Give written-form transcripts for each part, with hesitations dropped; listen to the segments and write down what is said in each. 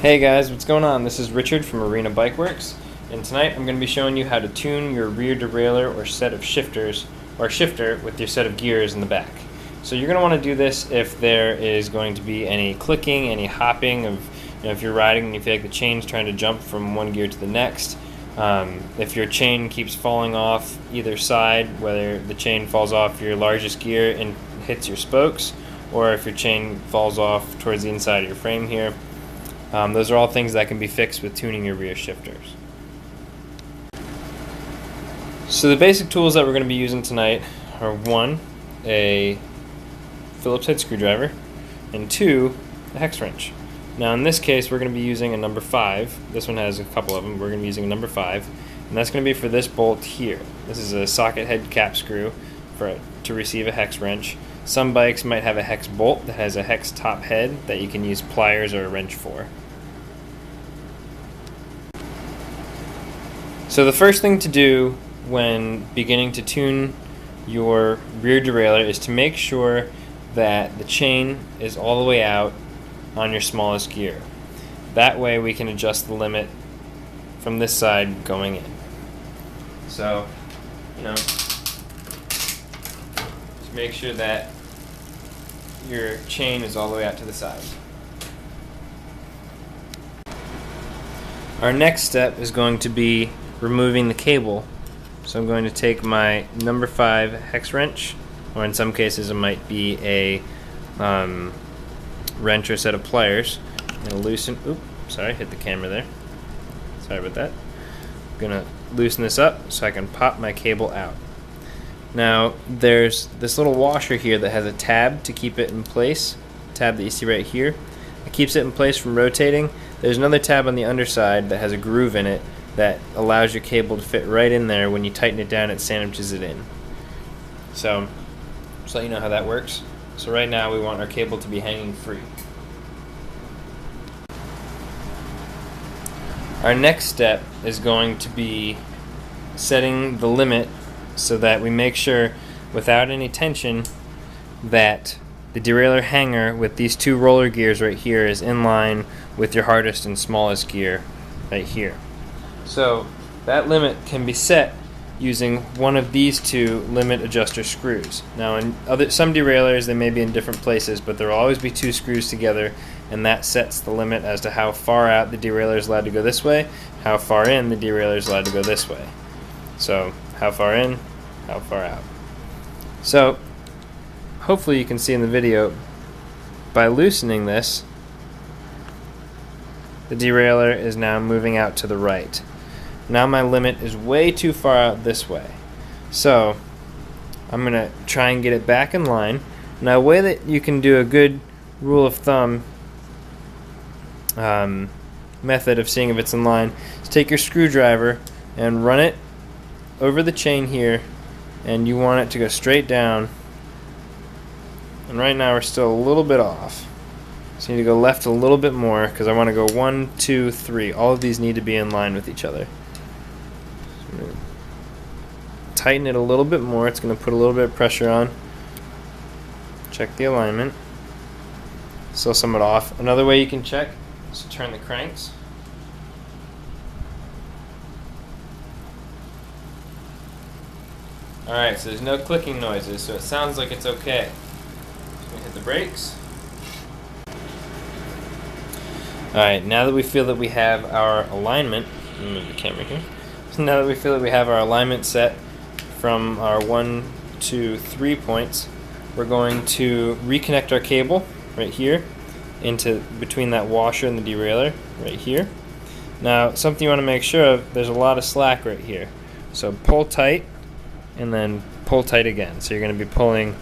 Hey guys, what's going on? This is Richard from Arena Bike Works, and tonight I'm going to be showing you how to tune your rear derailleur or set of shifters, or shifter with your set of gears in the back. So you're going to want to do this if there is going to be any clicking, any hopping of, if you're riding and you feel like the chain's trying to jump from one gear to the next. If your chain keeps falling off either side, whether the chain falls off your largest gear and hits your spokes, or if your chain falls off towards the inside of your frame here. Those are all things that can be fixed with tuning your rear shifters. So the basic tools that we're going to be using tonight are 1, a Phillips head screwdriver, and 2, a hex wrench. Now in this case we're going to be using a number 5. This one has a couple of them. We're going to be using a number 5, and that's going to be for this bolt here. This is a socket head cap screw to receive a hex wrench. Some bikes might have a hex bolt that has a hex top head that you can use pliers or a wrench for. So the first thing to do when beginning to tune your rear derailleur is to make sure that the chain is all the way out on your smallest gear. That way we can adjust the limit from this side going in. So, just make sure that your chain is all the way out to the side. Our next step is going to be removing the cable. So I'm going to take my number 5 hex wrench, or in some cases it might be a wrench or set of pliers, and loosen. Oops, sorry, hit the camera there. Sorry about that. I'm gonna loosen this up so I can pop my cable out. Now there's this little washer here that has a tab to keep it in place. Tab that you see right here. It keeps it in place from rotating. There's another tab on the underside that has a groove in it that allows your cable to fit right in there. When you tighten it down, it sandwiches it in. So, just let you know how that works. So right now we want our cable to be hanging free. Our next step is going to be setting the limit so that we make sure, without any tension, that the derailleur hanger with these 2 roller gears right here is in line with your hardest and smallest gear right here. So that limit can be set using one of these 2 limit adjuster screws. Now in some derailleurs they may be in different places, but there will always be 2 screws together, and that sets the limit as to how far out the derailleur is allowed to go this way, how far in the derailleur is allowed to go this way. So how far in, how far out. So hopefully you can see in the video, by loosening this, the derailleur is now moving out to the right. Now my limit is way too far out this way. So I'm going to try and get it back in line. Now a way that you can do a good rule of thumb method of seeing if it's in line is take your screwdriver and run it over the chain here, and you want it to go straight down. And right now we're still a little bit off. So you need to go left a little bit more, because I want to go 1, 2, 3. All of these need to be in line with each other. So tighten it a little bit more. It's going to put a little bit of pressure on. Check the alignment. Still somewhat off. Another way you can check is to turn the cranks. Alright, so there's no clicking noises, so it sounds like it's okay. So I'm going to hit the brakes. Alright, now that we feel that we have our alignment, let me move the camera here. So now that we feel that we have our alignment set from our 1, 2, 3 points, we're going to reconnect our cable right here into between that washer and the derailleur right here. Now something you want to make sure of, there's a lot of slack right here. So pull tight and then pull tight again. So you're going to be pulling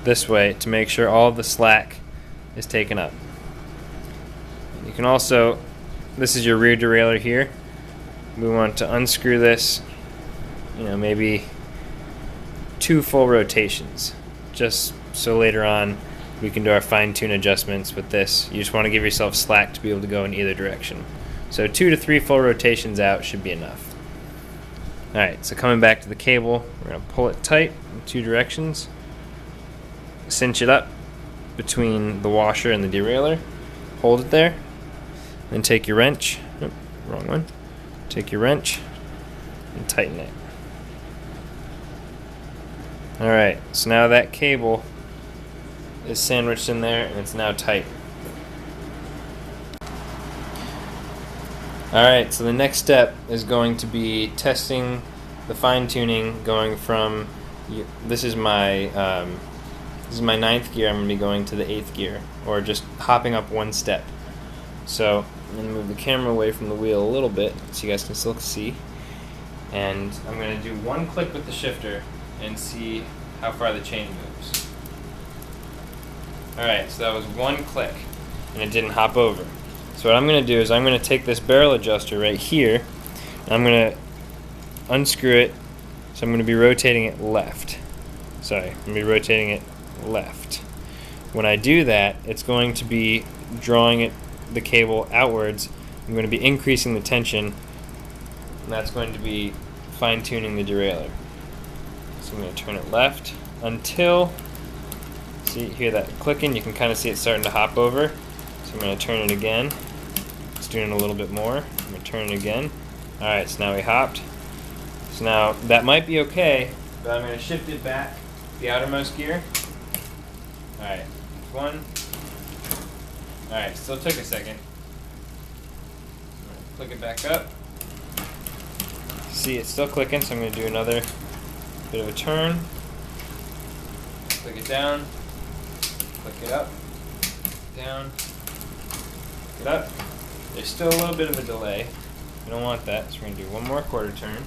this way to make sure all the slack is taken up. You can also, this is your rear derailleur here. We want to unscrew this, maybe 2 full rotations, just so later on we can do our fine-tune adjustments with this. You just want to give yourself slack to be able to go in either direction. So 2 to 3 full rotations out should be enough. Alright, so coming back to the cable, we're going to pull it tight in 2 directions, cinch it up between the washer and the derailleur, hold it there, Then take your wrench, wrong one, take your wrench and tighten it. Alright, so now that cable is sandwiched in there and it's now tight. Alright, so the next step is going to be testing the fine-tuning going from, this is my ninth gear. I'm going to be going to the 8th gear, or just hopping up one step. So I'm going to move the camera away from the wheel a little bit so you guys can still see. And I'm going to do one click with the shifter and see how far the chain moves. Alright, so that was one click and it didn't hop over. So what I'm going to do is I'm going to take this barrel adjuster right here and I'm going to unscrew it. So I'm going to be rotating it left. Sorry, I'm going to be rotating it left. When I do that, it's going to be drawing the cable outwards. I'm going to be increasing the tension, and that's going to be fine-tuning the derailleur. So I'm going to turn it left until, see, hear that clicking? You can kind of see it starting to hop over. So I'm going to turn it again. It's doing a little bit more. I'm going to turn it again. Alright, so now we hopped. So now that might be okay, but I'm going to shift it back the outermost gear. Alright, one. Alright, still took a second. Click it back up. See, it's still clicking, so I'm going to do another bit of a turn. Click it down. Click it up. Down. Click it up. There's still a little bit of a delay. We don't want that, so we're going to do one more quarter turn.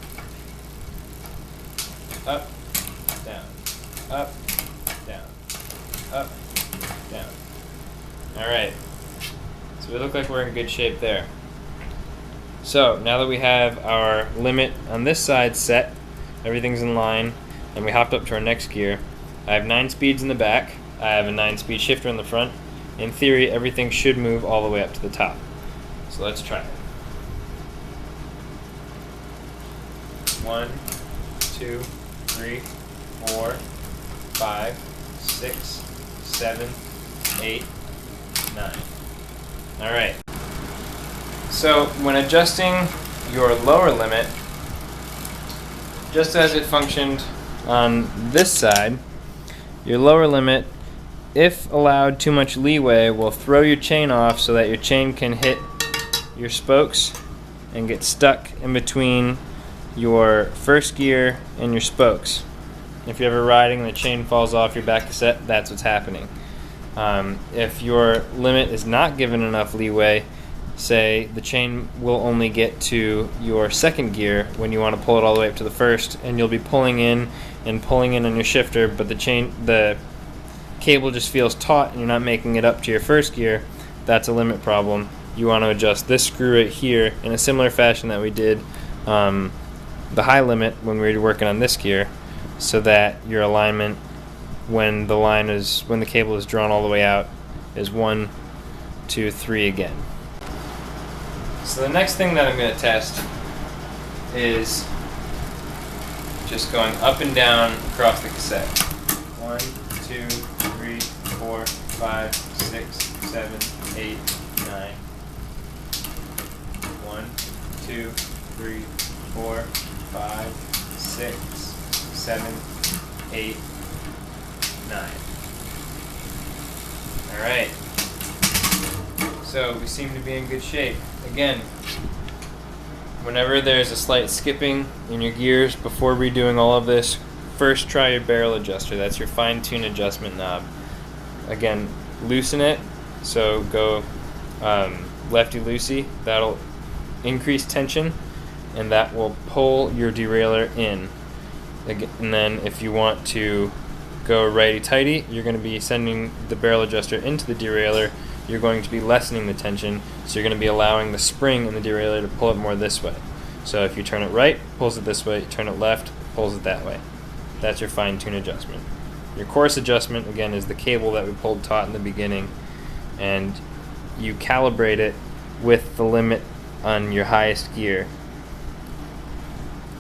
Up, down, up, down, up, down. Alright, so we look like we're in good shape there. So now that we have our limit on this side set, everything's in line, and we hopped up to our next gear. I have 9 speeds in the back, I have a 9-speed shifter in the front. In theory, everything should move all the way up to the top. So let's try it. 1, 2, 3, 4, 5, 6, 7, 8, 9. Alright. So when adjusting your lower limit, just as it functioned on this side, your lower limit, if allowed too much leeway, will throw your chain off so that your chain can hit your spokes and get stuck in between your first gear and your spokes. If you're ever riding and the chain falls off your back cassette, that's what's happening. If your limit is not given enough leeway, say the chain will only get to your second gear when you want to pull it all the way up to the first, and you'll be pulling in on your shifter, but the cable just feels taut and you're not making it up to your first gear. That's a limit problem. You want to adjust this screw right here in a similar fashion that we did the high limit when we were working on this gear, so that your alignment when the cable is drawn all the way out is 1, 2, 3 again. So the next thing that I'm going to test is just going up and down across the cassette. 1, 2, 3, 4, 5, 6, 7, 8, 9. 1, 2, 3, 4, 5, 6, 7, 8, 9. Alright. So we seem to be in good shape. Again, whenever there's a slight skipping in your gears before redoing all of this, first try your barrel adjuster. That's your fine-tune adjustment knob. Again, loosen it, so go lefty-loosey. That'll increase tension, and that will pull your derailleur in. And then if you want to go righty-tighty, you're going to be sending the barrel adjuster into the derailleur. You're going to be lessening the tension, so you're going to be allowing the spring in the derailleur to pull it more this way. So if you turn it right, it pulls it this way. You turn it left, it pulls it that way. That's your fine-tune adjustment. Your coarse adjustment, again, is the cable that we pulled taut in the beginning, and you calibrate it with the limit on your highest gear.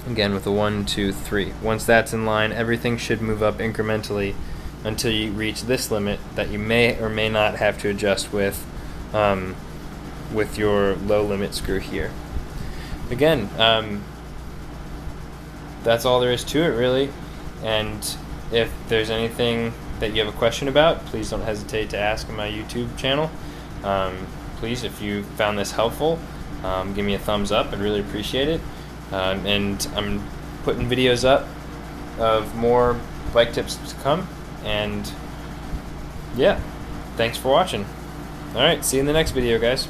Again, with a 1, 2, 3. Once that's in line, everything should move up incrementally until you reach this limit that you may or may not have to adjust with with your low limit screw here. Again, that's all there is to it, really. And if there's anything that you have a question about, please don't hesitate to ask on my YouTube channel. Please, if you found this helpful, give me a thumbs up. I'd really appreciate it. And I'm putting videos up of more bike tips to come. And yeah, thanks for watching. Alright, see you in the next video, guys.